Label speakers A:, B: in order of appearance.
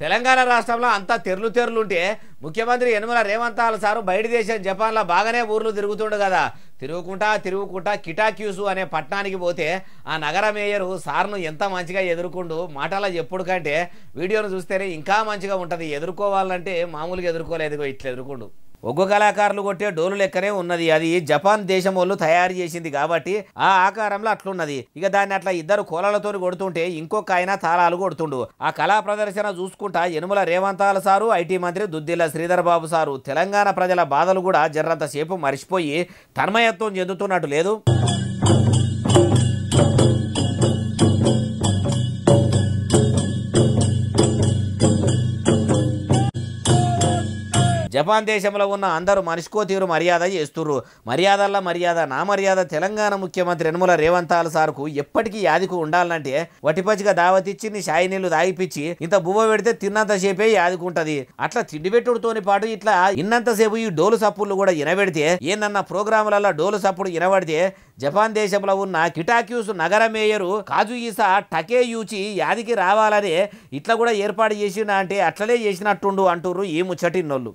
A: తెలంగాణ రాష్ట్రంలో అంతా తెర్లుంటే ముఖ్యమంత్రి యనమల రేవంత్ సారు బయట దేశం జపాన్లో బాగానే ఊర్లు తిరుగుతుండు కదా. తిరుగుకుంటా కిటాక్యూసు అనే పట్టణానికి పోతే ఆ నగర మేయరు సార్ను ఎంత మంచిగా ఎదుర్కొండు. మాటలా ఎప్పుడు కంటే వీడియోను చూస్తేనే ఇంకా మంచిగా ఉంటుంది. ఎదుర్కోవాలంటే మామూలుగా ఎదుర్కోలేదు, ఇట్లా ఎదుర్కొండు. ఒగ్గు కళాకారులు కొట్టే డోలు లెక్కనే ఉన్నది. అది జపాన్ దేశం వాళ్ళు తయారు చేసింది కాబట్టి ఆ ఆకారంలో అట్లున్నది. ఇక దాన్ని అట్లా ఇద్దరు కోలలతో కొడుతుంటే ఇంకొక ఆయన తాళాలు కొడుతుండు. ఆ కళా ప్రదర్శన చూసుకుంటా యనమల రేవంత్ సారు, ఐటీ మంత్రి దుద్దిల్ల శ్రీధర్ బాబు సారు తెలంగాణ ప్రజల బాధలు కూడా జర్రంతసేపు మరిచిపోయి తన్మయత్వం చెందుతున్నట్టు లేదు. జపాన్ దేశంలో ఉన్న అందరూ మనిషికో తీరు మర్యాద చేస్తుర్రు. మర్యాదల్లో మర్యాద, నా మర్యాద తెలంగాణ ముఖ్యమంత్రి యనమల రేవంత్ సార్కు ఎప్పటికీ యాదికు ఉండాలంటే వటిపచ్చిగా దావతిచ్చి నీ షాయి నీళ్లు దాగిపిచ్చి ఇంత బువ్వ పెడితే తిన్నంతసేపే యాదుకుంటది. అట్లా తిండి పెట్టుడుతోని పాటు ఇట్లా ఇన్నంతసేపు ఈ డోలు సప్పుళ్ళు కూడా ఇనబెడితే ఏందన్న ప్రోగ్రాములలో డోలు సప్పుడు ఇనబడితే జపాన్ దేశంలో ఉన్న కిటాక్యూస్ నగర మేయరు కాజుయిసా టకే యూచి యాదికి రావాలనే ఇట్లా కూడా ఏర్పాటు చేసిన అంటే అట్లనే చేసినట్టుండు అంటుర్రు ఈ ముచ్చటిన్నోళ్ళు.